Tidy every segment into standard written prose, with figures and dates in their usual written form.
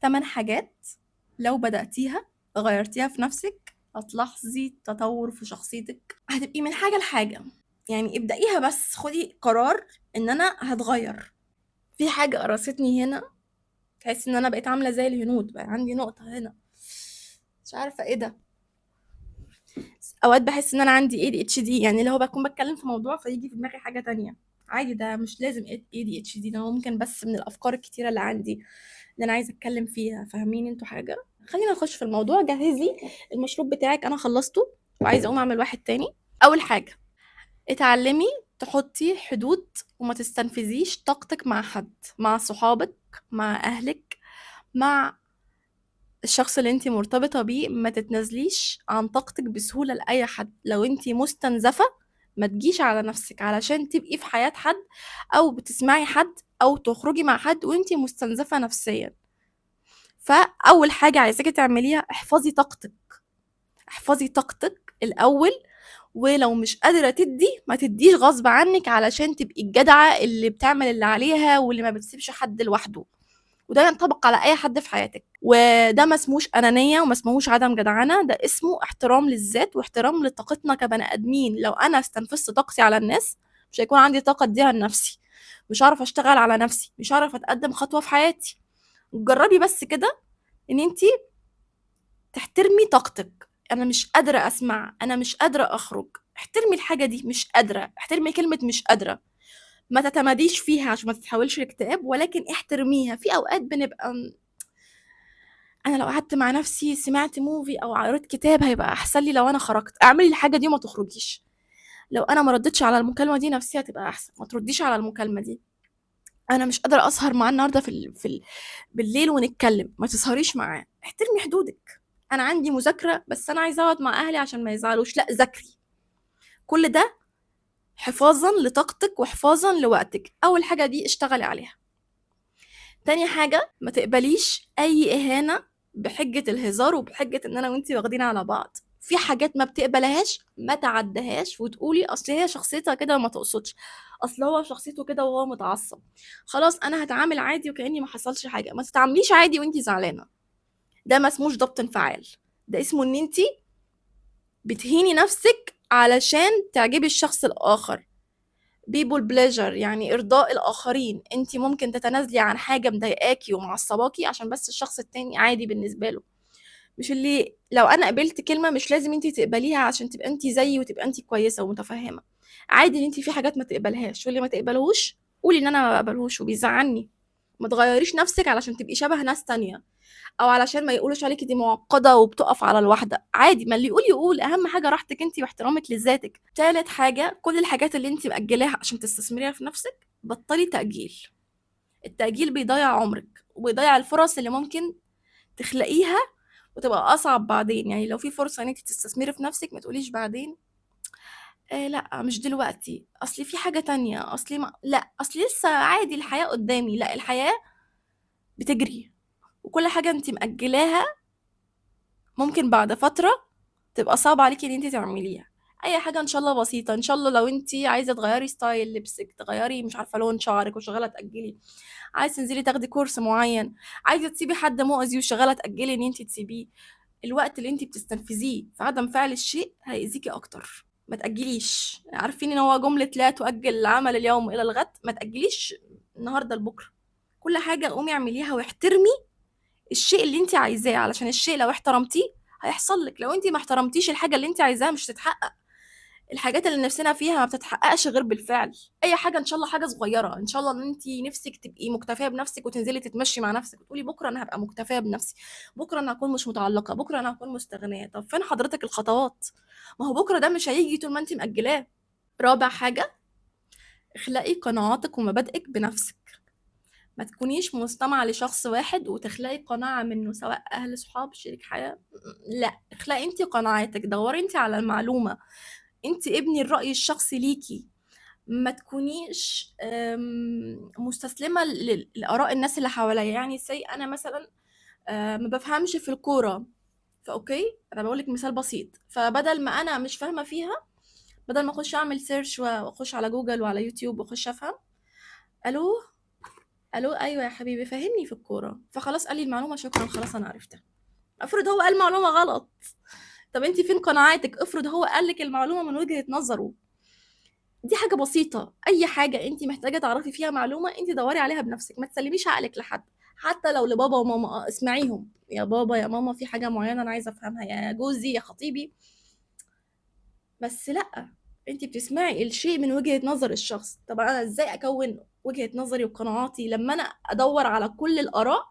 8 حاجات لو بدأتيها غيرتيها في نفسك هتلاحظي تطور في شخصيتك، هتبقي من حاجة لحاجة. يعني ابدأيها، بس خدي قرار ان انا هتغير. في حاجة قرصتني هنا، تحس ان انا بقيت عاملة زي الهنود، بقى عندي نقطة هنا مش عارفة ايه ده. اوقات بحس ان انا عندي ADHD، يعني اللي هو بكون بتكلم في موضوع فيجي في دماغي حاجة تانية. عادي، ده مش لازم ADHD، ده ممكن بس من الافكار الكتيرة اللي عندي اللي انا عايزة اتكلم فيها. فاهمين انتوا حاجة؟ خلينا نخش في الموضوع. جهزي المشروب بتاعك، انا خلصته وعايزة اقوم اعمل واحد تاني. اول حاجة، اتعلمي تحطي حدود وما تستنفذيش طاقتك مع حد، مع صحابك، مع اهلك، مع الشخص اللي انتي مرتبطة بيه. ما تتنازليش عن طاقتك بسهولة لأي حد. لو انتي مستنزفة ما تجيش على نفسك علشان تبقي في حياة حد او بتسمعي حد او تخرجي مع حد وانتي مستنزفة نفسيا. فأول حاجة عايزاكي تعمليها، احفظي طاقتك. احفظي طاقتك الأول. ولو مش قادرة تدي، ما تديش غصب عنك علشان تبقي الجدعة اللي بتعمل اللي عليها واللي ما بتسيبش حد لوحده. وده ينطبق على اي حد في حياتك، وده ما اسموش انانيه وما اسمهوش عدم جدعنه، ده اسمه احترام للذات واحترام لطاقتنا كبني ادمين. لو انا استنفذت طاقتي على الناس مش هيكون عندي طاقه اديها لنفسي، مش هعرف اشتغل على نفسي، مش هعرف اتقدم خطوه في حياتي. جربي بس كده ان انتي تحترمي طاقتك. انا مش قادره اسمع، انا مش قادره اخرج، احترمي الحاجه دي. مش قادره، احترمي كلمه مش قادره. ما تتماديش فيها عشان ما تتحولش لاكتئاب، ولكن احترميها. في اوقات بنبقى، انا لو قعدت مع نفسي سمعت موفي او قريت كتاب هيبقى احسن لي. لو انا خرجت اعملي الحاجه دي وما تخرجيش. لو انا ما ردتش على المكالمه دي نفسيا هتبقى احسن، ما ترديش على المكالمه دي. انا مش قادره اسهر معاه النهارده بالليل ونتكلم، ما تسهريش معاه. احترمي حدودك. انا عندي مذاكره بس انا عايزه اقعد مع اهلي عشان ما يزعلوش، لا ذاكري. كل ده حفاظا لطاقتك وحفاظا لوقتك. اول حاجه دي اشتغلي عليها. تاني حاجة، ما تقبليش أي إهانة بحجة الهزار وبحجة إن أنا وإنتي واخدين على بعض. في حاجات ما بتقبلهاش ما تعدهاش وتقولي أصل هي شخصيتها كده وما تقصدش، أصل هو شخصيته كده وهو متعصب. خلاص أنا هتعامل عادي وكأني ما حصلش حاجة. ما تتعامليش عادي وإنتي زعلانة، ده ما اسموش ضبط انفعال. ده اسمه إن إنتي بتهيني نفسك علشان تعجبي الشخص الآخر. people pleasure، يعني إرضاء الآخرين. انت ممكن تتنازلي عن حاجة مضايقاكي ومعصباكي عشان بس الشخص التاني عادي بالنسبة له. مش اللي لو أنا قبلت كلمة مش لازم انت تقبليها عشان تبقى انت زيي وتبقى انت كويسة ومتفهمة. عادي ان انت في حاجات ما تقبلهاش، واللي ما تقبلهوش قولي ان انا ما بقبلهوش وبيزعلني. ما تغيريش نفسك علشان تبقي شبه ناس تانية، او علشان ما يقولوش عليكي دي معقده وبتقف على الواحده. عادي، ما اللي يقول يقول. اهم حاجه راحتك انت واحترامك لذاتك. تالت حاجه، كل الحاجات اللي انت مأجلاها عشان تستثمريها في نفسك بطلي تأجيل. التأجيل بيضيع عمرك وبيضيع الفرص اللي ممكن تخلقيها وتبقى اصعب بعدين. يعني لو في فرصه ان انت تستثمري في نفسك ما تقوليش بعدين لا مش دلوقتي، اصلي في حاجه تانية، اصلي ما... لا اصلي لسه عادي الحياه قدامي. لا، الحياه بتجري، وكل حاجه انت مأجلاها ممكن بعد فترة تبقى صعب عليكي ان انت تعمليها. اي حاجة ان شاء الله بسيطة. ان شاء الله لو انت عايزة تغيري ستايل لبسك، تغيري مش عارفة لون شعرك وشغالة تأجلي، عايزة تنزلي تاخدي كورس معين، عايزة تسيبي حد مؤذي وشغالة تأجلي ان انت تسيبيه. الوقت اللي انت بتستنفذيه في عدم فعل الشيء هيأذيكي اكتر. ما تأجليش. عارفين ان هو جملة لا تؤجل العمل اليوم الى الغد. ما تأجليش النهاردة لبكرة. كل حاجة قومي اعمليها واحترمي الشيء اللي انت عايزاه، علشان الشيء لو احترمتيه هيحصل لك. لو انت ما احترمتيش الحاجه اللي انت عايزاها مش هتتحقق. الحاجات اللي نفسنا فيها ما بتتحققش غير بالفعل. اي حاجه ان شاء الله حاجه صغيره، ان شاء الله ان انت نفسك تبقي مكتفيه بنفسك وتنزلي تتمشي مع نفسك وتقولي بكره انا هبقى مكتفيه بنفسي، بكره انا هكون مش متعلقه، بكره انا هكون مستغنيه. طب فين حضرتك الخطوات؟ ما هو بكره ده مش هيجي طول ما انت مأجلاه. رابع حاجه، اخلقي قناعاتك ومبادئك بنفسك. ما تكونيش مستمعة لشخص واحد وتخلقي قناعة منه، سواء أهل، صحاب، شريك حياة. لا، اخلقي انت قناعاتك، دوري انت على المعلومة، انت ابني الرأي الشخصي ليكي. ما تكونيش مستسلمة لآراء الناس اللي حواليا. يعني انا مثلا ما بفهمش في الكورة، فاوكي انا بقولك مثال بسيط. فبدل ما انا مش فاهمة فيها، بدل ما اخش اعمل سيرش واخش على جوجل وعلى يوتيوب واخش افهم، الو الو ايوه يا حبيبي فهمني في الكوره، فخلاص قال لي المعلومه شكرا خلاص انا عرفتها. افرض هو قال معلومه غلط، طب انت فين قناعاتك؟ افرض هو قال لك المعلومه من وجهه نظره. دي حاجه بسيطه، اي حاجه انت محتاجه تعرفي فيها معلومه انت دوري عليها بنفسك، ما تسلميش عقلك لحد. حتى لو لبابا وماما، اسمعيهم، يا بابا يا ماما في حاجه معينه انا عايزه افهمها، يا جوزي يا خطيبي. بس لأ، أنتِ بتسمعي الشيء من وجهة نظر الشخص. طب أنا إزاي أكوّن وجهة نظري وقناعاتي لمّا أنا أدوّر على كل الآراء،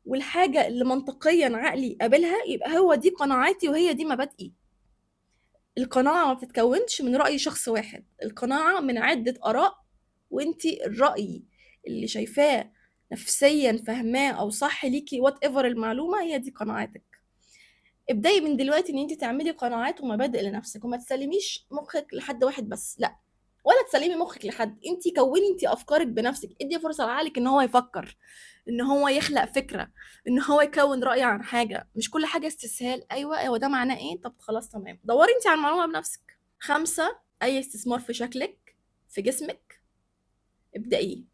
والحاجة اللي منطقيًا عقلي يقابلها يبقى هو دي قناعاتي وهي دي مبادئي. القناعة ما بتتكوّنش من رأي شخص واحد، القناعة من عدة آراء، وأنتِ الرأي اللي شايفاه نفسيًا فاهماه أو صح ليكِ whatever المعلومة هي دي قناعاتِك. ابدأي من دلوقتي إن أنتِ تعملي قناعات ومبادئ لنفسِك، وما تسلّميش مُخِّك لحد واحد بس، لأ، ولا تسلّمي مُخِّك لحد، أنتِ كوّني أنتِ أفكارِك بنفسِك، ادّي فرصة لعقلِك إن هو يفكّر، إن هو يخلق فكرة، إن هو يكوّن رأي عن حاجة، مش كل حاجة استسهال، أيوه هو ده معناه إيه؟ طب خلاص تمام، دوّري أنتِ على المعلومة بنفسِك. 5 أي استثمار في شكلِك، في جسمِك، ابدئيه.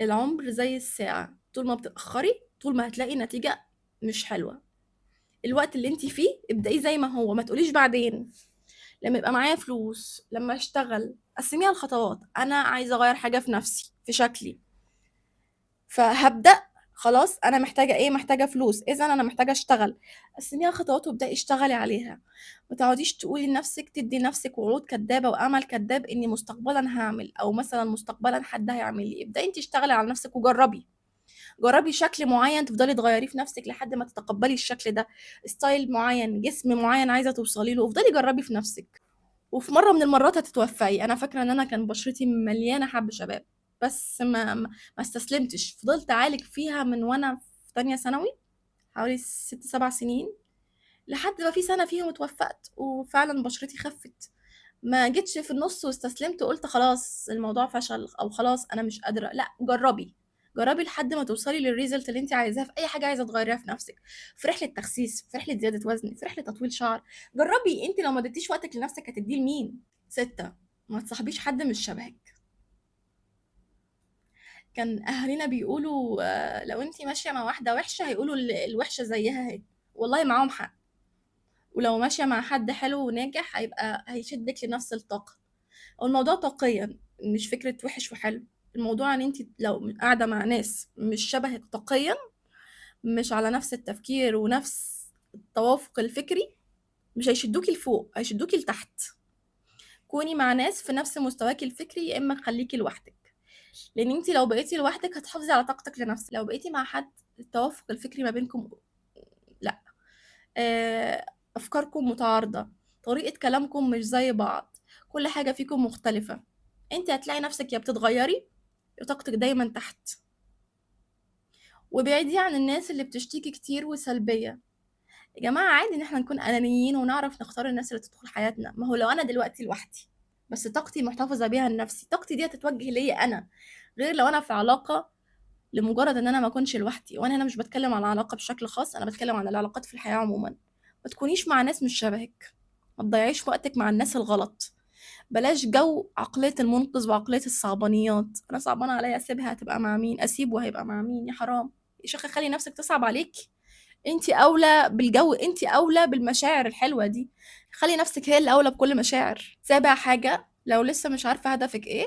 العُمر زي الساعة، طول ما بتتأخّري، طول ما هتلاقي نتيجة مش حلوة. الوقت اللي أنتِ فيه ابدئيه زي ما هو، ما تقوليش بعدين، لمّا يبقى معايا فلوس، لمّا أشتغل، قسّميها لخطوات، أنا عايزة أغيّر حاجة في نَفْسي، في شكلي، فهابدأ خلاص أنا محتاجة إيه، محتاجة فلوس، إذًا أنا محتاجة أشتغل، قسّميها خطوات وابدئي اشتغلي عليها، ما تقعديش تقولي لنَفْسِك تدّي لنَفْسِك وعود كدّابة وأمل كدّاب إني مستقبلًا هاعمل، أو مثلًا مستقبلًا حد هيعمل لي، ابدئي أنتِ اشتغلي على نَفْسِك وجرّبي. جربي شكل معين تفضلي تغيريه في نفسك لحد ما تتقبلي الشكل ده، ستايل معين، جسم معين عايزه توصلي له، افضلي جربي في نفسك، وفي مره من المرات هتتوفقي. انا فاكره ان انا كان بشرتي مليانه حب شباب، بس ما استسلمتش، فضلت اعالج فيها من وانا في تانية ثانوي حوالي 6 7 سنين، لحد ما في سنه فيهم اتوفقت وفعلا بشرتي خفت. ما جيتش في النص واستسلمت وقلت خلاص الموضوع فشل او خلاص انا مش قادره، لا جربي، جربي لحد ما توصلي للريزلت اللي انت عايزاه في اي حاجه عايزه تغيريها في نفسك، في رحله تخسيس، في رحله زياده وزن، في رحله تطويل شعر. جربي، انت لو ما اديتيش وقتك لنفسك هتديه لمين؟ 6 ما تصاحبيش حد مش شبهك. كان اهالينا بيقولوا لو انت ماشيه مع واحده وحشه هيقولوا الوحشه زيها هي، والله معاهم حق. ولو ماشيه مع حد حلو وناجح هيبقى هيشدك لنفس الطاقه. هو الموضوع طاقيًا، مش فكرة وِحِش وحلو، الموضوع إن أنتِ لو قاعدة مع ناس مش شبهِك طاقيًا، مش على نفس التفكير ونفس التوافق الفكري، مش هيشدوكِ لفوق، هيشدوكِ لتحت. كوني مع ناس في نفس مستواكِ الفكري، يا إما خلّيكِ لوحدِك، لإن أنتِ لو بقيتِ لوحدِك هتحافظي على طاقتِك لنفسِك، لو بقيتِ مع حد التوافق الفكري ما بينكم لأ، أفكاركم متعارضة، طريقة كلامكم مش زي بعض، كل حاجة فيكم مختلفة، أنتِ هتلاقي نفسِك يا بتتغيّري يا طاقتِك دايمًا تحت. وابعدي عن الناس اللي بتشتكي كتير وسلبية. يا جماعة عادي إن إحنا نكون أنانيين ونعرف نختار الناس اللي تدخل حياتنا، ما هو لو أنا دلوقتي لوحدي بس طاقتي محتفظة بيها لنفسي، طاقتي دي هتتوجه ليّا أنا، غير لو أنا في علاقة لمجرد إن أنا ما أكونش لوحدي، وأنا هنا مش باتكلم عن علاقة بشكل خاص، أنا باتكلم عن العلاقات في الحياة عمومًا. ما تكونيش مع ناس مش شبهِك، ما تضيّعيش وقتِك مع الناس الغلط، بلاش جو عقلية المنقذ وعقلية الصعبانيات، أنا صعبان عليَّ أسيبها هتبقى مع مين، أسيبه هيبقى مع مين، يا حرام، يا شيخة خلّي نفسِك تصعب عليكِ، أنتِ أولى بالجو، أنتِ أولى بالمشاعر الحلوة دي، خلّي نفسِك هي اللي أولى بكل مشاعر. سابع حاجة، لو لسه مش عارفة هدفِك إيه،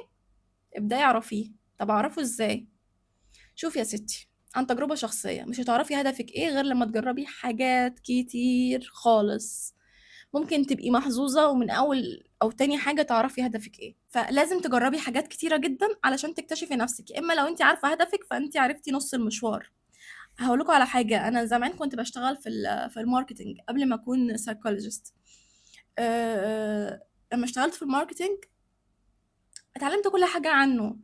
ابدئي اعرفيه. طب أعرفه إزاي؟ شوفي يا ستي، عن تجربة شخصية، مش هتعرفي هدفِك إيه غير لمّا تجربي حاجات كتير خالص. ممكن تبقي محظوظة ومن أول أو تاني حاجة تعرفي هدفِك إيه، فلازم تجربي حاجات كتيرة جدًا علشان تكتشفي نفسِك، يا إما لو أنتِ عارفة هدفِك فأنتِ عرفتِ نُص المشوار. هاقول لكم على حاجة، أنا زمان كنت باشتغل في الmarketing قبل ما أكون psychologist. لمّا اشتغلت في الmarketing اتعلمت كل حاجة عنه،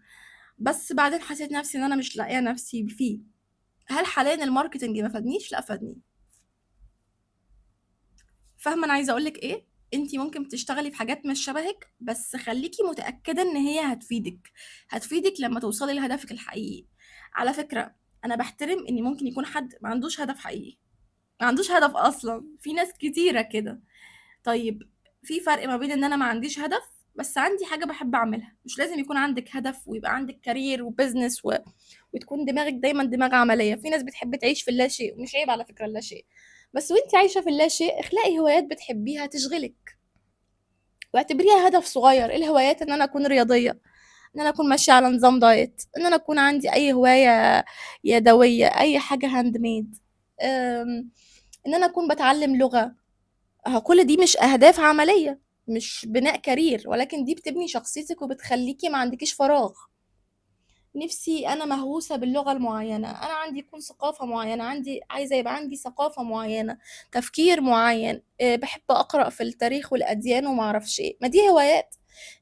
بس بعدين حسيت نفسي إن أنا مش لاقية نفسي فيه. هل حاليًا الmarketing ما فادنيش؟ لأ فادني. فاهمة أنا عايزة أقول لِك إيه؟ أنتِ ممكن تشتغلي في حاجات مش شبهِك، بس خلّيكِ متأكدة إن هي هتفيدِك، هتفيدِك لمّا توصلي لهدفِك الحقيقي. على فكرة أنا باحترم إن ممكن يكون حد ما عندوش هدف حقيقي، ما عندوش هدف أصلًا، في ناس كتيرة كده. طيب في فرق ما بين إن أنا ما عنديش هدف بس عندي حاجة باحب أعملها، مش لازم يكون عندِك هدف ويبقى عندِك career وbusiness وتكون دماغِك دايمًا دماغ عملية، في ناس بتحب تعيش في اللاشيء، ومش عيب على فكرة اللاشيء، بس وأنتِ عايشة في اللاشيء اخلقي هوايات بتحبيها تشغلِك، واعتبريها هدف صغير. إيه الهوايات؟ إن أنا أكون رياضية، إن أنا أكون ماشية على نظام diet، إن أنا أكون عندي أي هواية يدوية، أي حاجة handmade، إن أنا أكون باتعلم لغة. أهو كل دي مش أهداف عملية، مش بناء كارير، ولكن دي بتبني شخصيتِك وبتخلّيكِ ما عندكيش فراغ. نِفْسي أنا مهووسة باللغة المعيّنة، أنا عندي يكون ثقافة معيّنة، عايزة يبقى عندي ثقافة معيّنة، تفكير معيّن، باحب أقرأ في التاريخ والأديان وما أعرفش إيه، ما دي هوايات.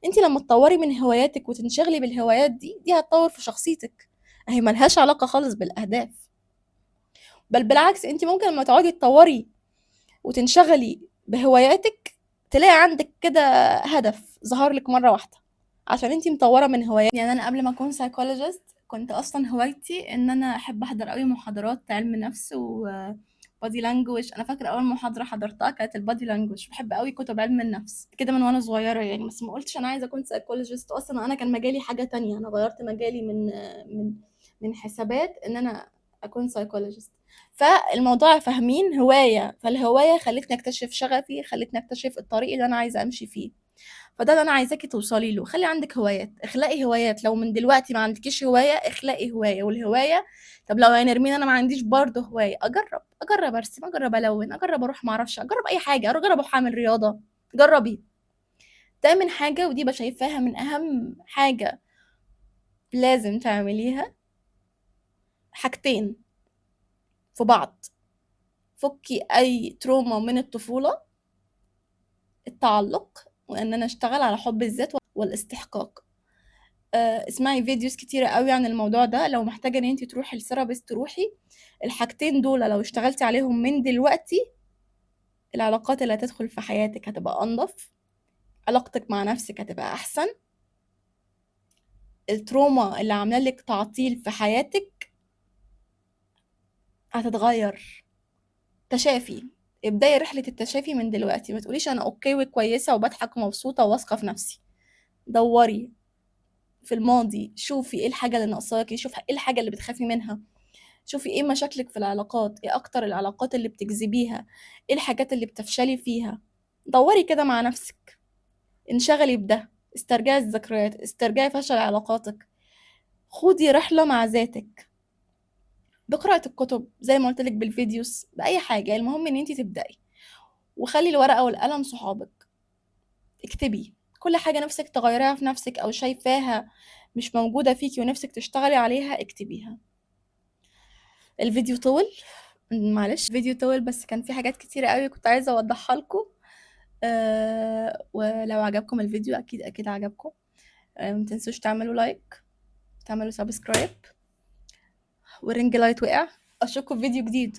أنتِ لمّا تطوّري من هواياتِك وتنشغلي بالهوايات دي، دي هتطوّر في شخصيتِك، أهي ما لهاش علاقة خالص بالأهداف، بل بالعكس أنتِ ممكن لمّا تقعدي تطوّري وتنشغلي بهواياتِك، تلاقي عندِك كده هدف ظهر لِك مرّة واحدة، عشان أنتِ مطوّرة من هوايات. يعني أنا قبل ما أكون psychologist كنت أصلًا هوايتي إن أنا أحب أحضر أوي محاضرات علم نفس وbody language. أنا فاكرة أول محاضرة حضرتها كانت الbody language، باحب أوي كتب علم النفس كده من وأنا صغيرة يعني، بس ما قُلتش أنا عايزة أكون psychologist. أصلًا أنا كان مجالي حاجة تانية، أنا غيّرت مجالي من من حسابات إن أنا أكون psychologist. فالموضوع فاهمين هواية، فالهواية خلّتني أكتشف شغفي، خلّتني أكتشف الطريق اللي أنا عايزة أمشي فيه، فده اللي أنا عايزاكِ توصلي له. خلّي عندِك هوايات، اخلقي هوايات، لو من دلوقتي ما عندكيش هواية اخلقي هواية، والهواية طب لو يا نرمين أنا ما عنديش برضه هواية، أجرّب أرسم، أجرّب ألوّن، أجرّب أروح ما أعرفش، أجرّب أي حاجة، أجرّب أروح أعمل رياضة، جرّبي. ده من حاجة ودي شايفاها من أهم حاجة لازم تعمليها، حاجتين في بعض، فُكي أي تروما من الطفولة، التعلق، وإن أنا أشتغل على حُب الذات والاستحقاق. اسمعي فيديوز كتيرة أوي عن الموضوع ده، لو محتاجة إن أنتِ تروحي لtherapist روحي. الحاجتين دول لو اشتغلتِ عليهم من دلوقتي، العلاقات اللي هتدخل في حياتِك هتبقى أنضف، علاقتِك مع نفسِك هتبقى أحسن، التروما اللي عاملة لِك تعطيل في حياتِك هتتغيّر. تشافي، ابدئي رحلة التشافي من دلوقتي، ما تقوليش أنا أوكي وكويسة وباضحك ومبسوطة وواثقة في نفسي. دوّري في الماضي، شوفي إيه الحاجة اللي ناقصاكِ، شوفي إيه الحاجة اللي بتخافي منها، شوفي إيه مشاكلِك في العلاقات، إيه أكتر العلاقات اللي بتجذبيها، إيه الحاجات اللي بتفشلي فيها. دوّري كده مع نفسِك، انشغلي بده، استرجعي الذكريات، استرجعي فشل علاقاتِك، خُدي رحلة مع ذاتِك، بقراءة الكتب زي ما قُلت لِك، بالفيديوز، بأي حاجة، المهم إن أنتِ تبدئي، وخلّي الورقة والقلم صحابِك، اكتبي كل حاجة نِفْسِك تغيّريها في نفسِك أو شايفاها مش موجودة فيكِ ونِفْسِك تشتغلي عليها اكتبيها. الفيديو طوِل، معلش الفيديو طوِل، بس كان في حاجات كتيرة أوي كنت عايزة أوضّحها لكم. ولو عجبكم الفيديو أكيد عجبكم، ما تنسوش تعملوا لايك، تعملوا سبسكرايب، والرينج لايت وقع. أشوفكم في فيديو جديد.